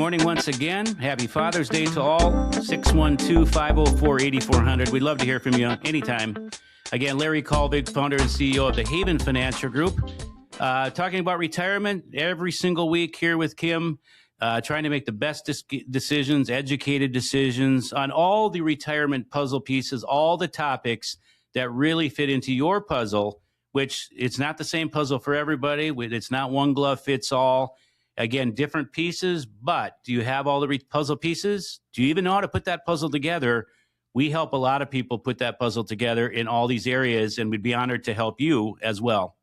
morning once again. Happy Father's Day to all. 612-504-8400. We'd love to hear from you anytime. Again, Larry Kallevig, founder and CEO of the Haven Financial Group. Talking about retirement every single week here with Kim. Trying to make the best decisions, educated decisions on all the retirement puzzle pieces, all the topics that really fit into your puzzle, which it's not the same puzzle for everybody. It's not one glove fits all. Again, different pieces, but do you have all the puzzle pieces? Do you even know how to put that puzzle together? We help a lot of people put that puzzle together in all these areas, and we'd be honored to help you as well.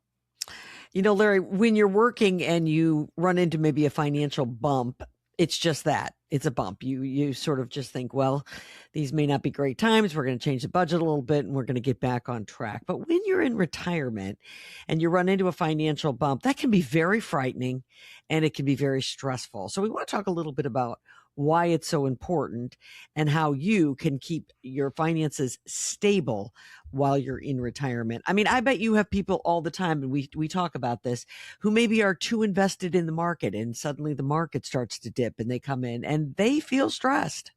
You know, Larry, when you're working and you run into maybe a financial bump, it's just that. It's a bump. You sort of just think, well, these may not be great times. We're going to change the budget a little bit and we're going to get back on track. But when you're in retirement and you run into a financial bump, that can be very frightening and it can be very stressful. So we want to talk a little bit about why it's so important and how you can keep your finances stable while you're in retirement. I mean, I bet you have people all the time, and we talk about this, who maybe are too invested in the market and suddenly the market starts to dip and they come in and they feel stressed.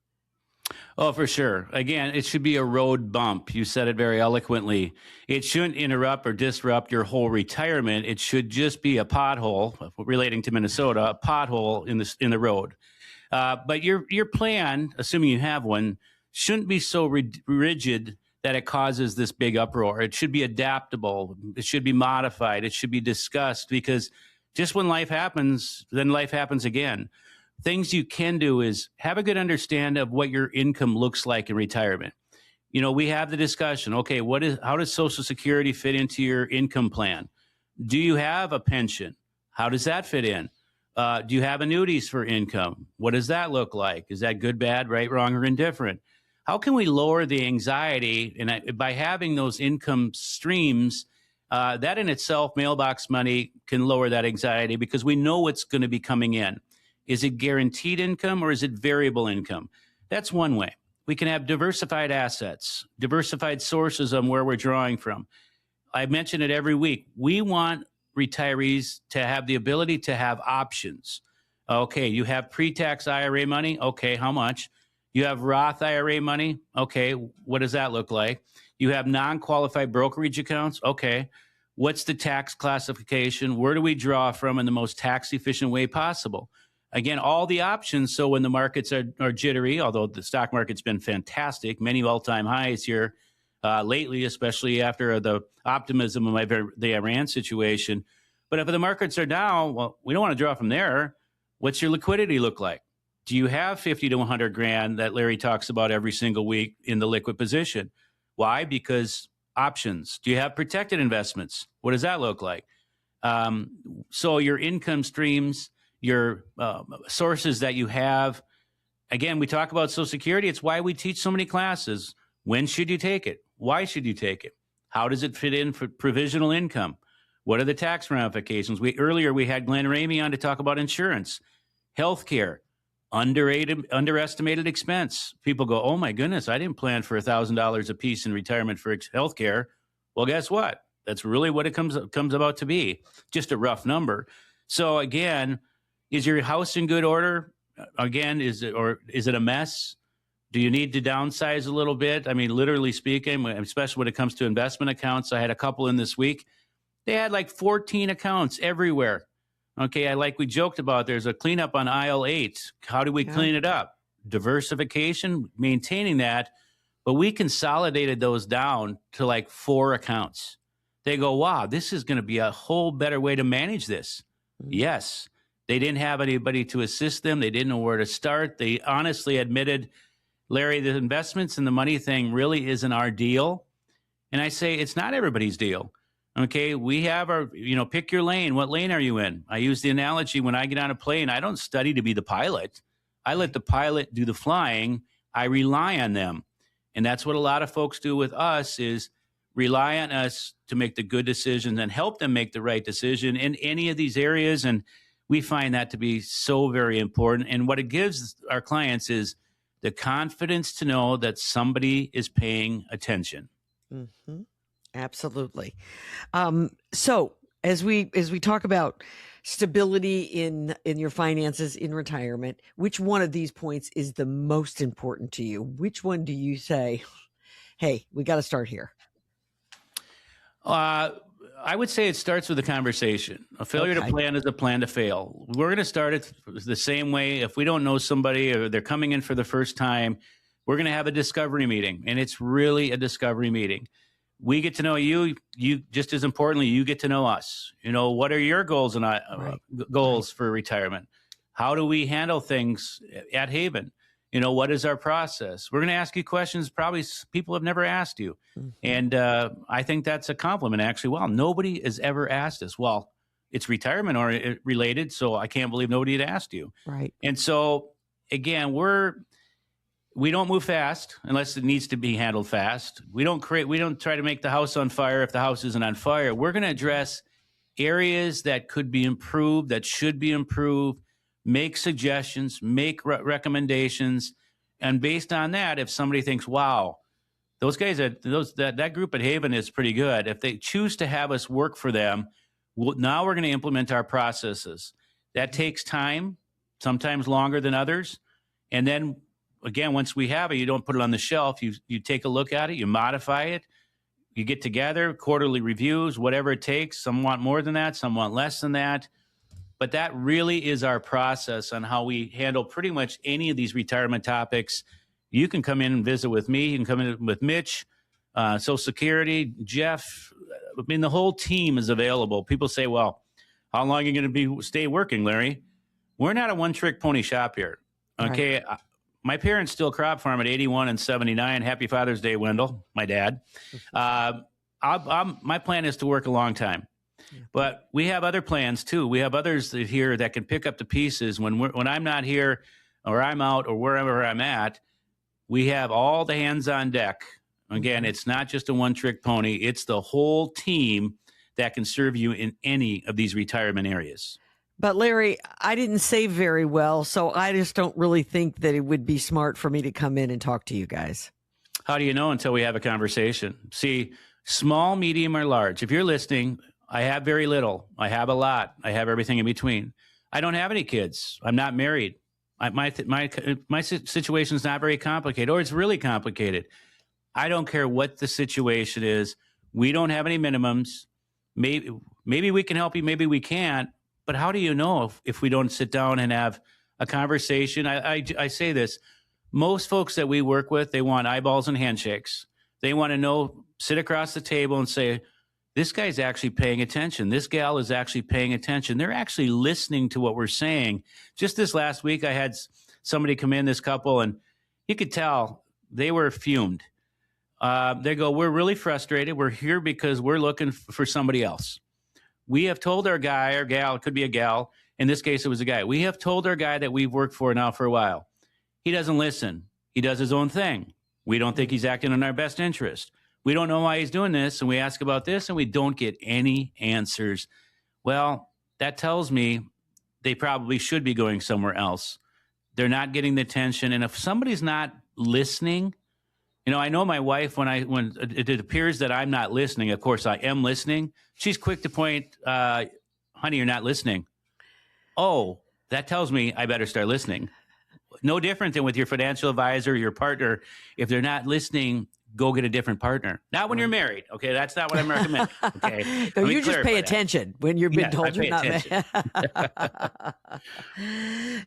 Oh, for sure. Again, it should be a road bump. You said it very eloquently. It shouldn't interrupt or disrupt your whole retirement. It should just be a pothole, relating to Minnesota, a pothole in the road. But your plan, assuming you have one, shouldn't be so rigid that it causes this big uproar. It should be adaptable. It should be modified. It should be discussed, because just when life happens, then life happens again. Things you can do is have a good understanding of what your income looks like in retirement. You know, we have the discussion. Okay, how does Social Security fit into your income plan? Do you have a pension? How does that fit in? Do you have annuities for income? What does that look like? Is that good, bad, right, wrong, or indifferent? How can we lower the anxiety? And by having those income streams, that in itself, mailbox money, can lower that anxiety because we know what's going to be coming in. Is it guaranteed income or is it variable income? That's one way. We can have diversified assets, diversified sources on where we're drawing from. I mention it every week. We want retirees to have the ability to have options. Okay, you have pre-tax IRA money. Okay, how much? You have Roth IRA money. Okay, what does that look like? You have non-qualified brokerage accounts. Okay, what's the tax classification? Where do we draw from in the most tax-efficient way possible? Again, all the options. So when the markets are jittery, although the stock market's been fantastic, many all-time highs here lately, especially after the optimism of the Iran situation. But if the markets are down, well, we don't want to draw from there. What's your liquidity look like? Do you have 50 to 100 grand that Larry talks about every single week in the liquid position? Why? Because options. Do you have protected investments? What does that look like? So your income streams, your sources that you have. Again, we talk about Social Security. It's why we teach so many classes. When should you take it? Why should you take it? How does it fit in for provisional income? What are the tax ramifications? Earlier we had Glenn Ramey on to talk about insurance, healthcare, underestimated expense. People go, oh my goodness, I didn't plan for $1,000 a piece in retirement for healthcare. Well, guess what? That's really what it comes about to be, just a rough number. So again, is your house in good order? Again, is it a mess? Do you need to downsize a little bit? I mean, literally speaking, especially when it comes to investment accounts. I had a couple in this week. They had like 14 accounts everywhere. Okay, we joked about there's a cleanup on aisle 8. How do we clean it up? Diversification, maintaining that. But we consolidated those down to like 4 accounts. They go, wow, this is going to be a whole better way to manage this. Mm-hmm. Yes, they didn't have anybody to assist them. They didn't know where to start. They honestly admitted, Larry, the investments and the money thing really isn't our deal. And I say, it's not everybody's deal. Okay, we have our, pick your lane. What lane are you in? I use the analogy when I get on a plane, I don't study to be the pilot. I let the pilot do the flying. I rely on them. And that's what a lot of folks do with us is rely on us to make the good decisions and help them make the right decision in any of these areas. And we find that to be so very important. And what it gives our clients is the confidence to know that somebody is paying attention. Mm-hmm. Absolutely. So as we talk about stability in your finances in retirement, which one of these points is the most important to you? Which one do you say, hey, we got to start here? I would say it starts with a conversation. A failure to plan is a plan to fail. We're going to start it the same way. If we don't know somebody or they're coming in for the first time, we're going to have a discovery meeting, and it's really a discovery meeting. We get to know you. You just as importantly, you get to know us. What are your goals and goals for retirement? How do we handle things at Haven? What is our process? We're going to ask you questions probably people have never asked you. Mm-hmm. And I think that's a compliment, actually. Well, nobody has ever asked us. Well, it's retirement or related, so I can't believe nobody had asked you. Right. And so, again, we don't move fast unless it needs to be handled fast. We don't try to make the house on fire if the house isn't on fire. We're going to address areas that could be improved, that should be improved, make suggestions, make recommendations. And based on that, if somebody thinks, wow, those guys, that group at Haven is pretty good. If they choose to have us work for them, now we're going to implement our processes. That takes time, sometimes longer than others. And then again, once we have it, you don't put it on the shelf. You take a look at it, you modify it, you get together, quarterly reviews, whatever it takes. Some want more than that, some want less than that. But that really is our process on how we handle pretty much any of these retirement topics. You can come in and visit with me. You can come in with Mitch, Social Security, Jeff. I mean, the whole team is available. People say, well, how long are you going to stay working, Larry? We're not a one-trick pony shop here. Okay. Right. My parents still crop farm at 81 and 79. Happy Father's Day, Wendell, my dad. My plan is to work a long time. But we have other plans too. We have others here that can pick up the pieces when I'm not here or I'm out or wherever I'm at. We have all the hands on deck. Again, it's not just a one-trick pony. It's the whole team that can serve you in any of these retirement areas. But Larry, I didn't save very well, so I just don't really think that it would be smart for me to come in and talk to you guys. How do you know until we have a conversation? See, small, medium, or large. If you're listening, I have very little. I have a lot. I have everything in between. I don't have any kids. I'm not married. My situation is not very complicated, or it's really complicated. I don't care what the situation is. We don't have any minimums. Maybe we can help you. Maybe we can't. But how do you know if we don't sit down and have a conversation? I say this. Most folks that we work with, they want eyeballs and handshakes. They want to sit across the table and say, this guy's actually paying attention. This gal is actually paying attention. They're actually listening to what we're saying. Just this last week, I had somebody come in, this couple, and you could tell they were fumed. They go, we're really frustrated. We're here because we're looking for somebody else. We have told our guy or gal, it could be a gal. In this case, it was a guy. We have told our guy that we've worked for now for a while. He doesn't listen. He does his own thing. We don't think he's acting in our best interest. We don't know why he's doing this, and we ask about this, and we don't get any answers. Well, that tells me they probably should be going somewhere else. They're not getting the attention, and if somebody's not listening, I know my wife, when it appears that I'm not listening, of course I am listening, she's quick to point, honey, you're not listening. Oh, that tells me I better start listening. No different than with your financial advisor, your partner. If they're not listening, go get a different partner. Not when you're married. Okay, that's not what I'm recommending. Okay, no, you just pay attention when you're being told you're not married.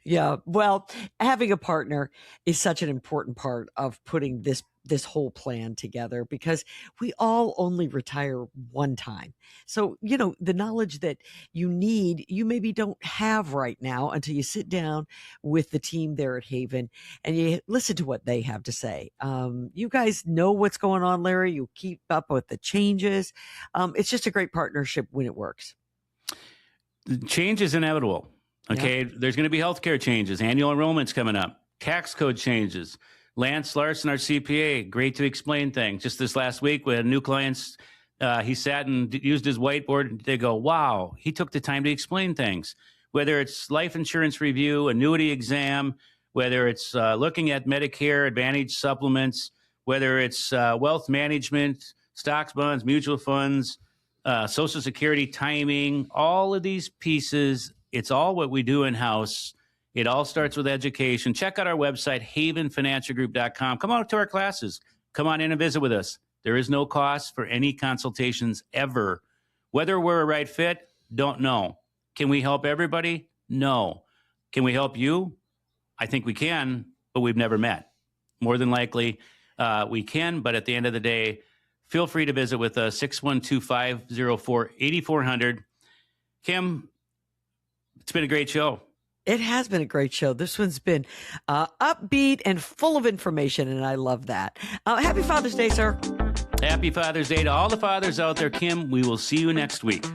Yeah, well, having a partner is such an important part of putting this whole plan together, because we all only retire one time. So, the knowledge that you need, you maybe don't have right now until you sit down with the team there at Haven and you listen to what they have to say. You guys know what's going on, Larry. You keep up with the changes. It's just a great partnership when it works. Change is inevitable. Okay. Yeah. There's going to be healthcare changes. Annual enrollment's coming up. Tax code changes. Lance Larson, our CPA, great to explain things. Just this last week, we had new clients. He sat and used his whiteboard. They go, wow, he took the time to explain things. Whether it's life insurance review, annuity exam, whether it's looking at Medicare Advantage supplements, whether it's wealth management, stocks, bonds, mutual funds, Social Security, timing, all of these pieces. It's all what we do in-house. It all starts with education. Check out our website, havenfinancialgroup.com. Come out to our classes. Come on in and visit with us. There is no cost for any consultations ever. Whether we're a right fit, don't know. Can we help everybody? No. Can we help you? I think we can, but we've never met. More than likely, we can, but at the end of the day, feel free to visit with us, 612-504-8400. Kim, it's been a great show. It has been a great show. This one's been upbeat and full of information, and I love that. Happy Father's Day, sir. Happy Father's Day to all the fathers out there. Kim, we will see you next week.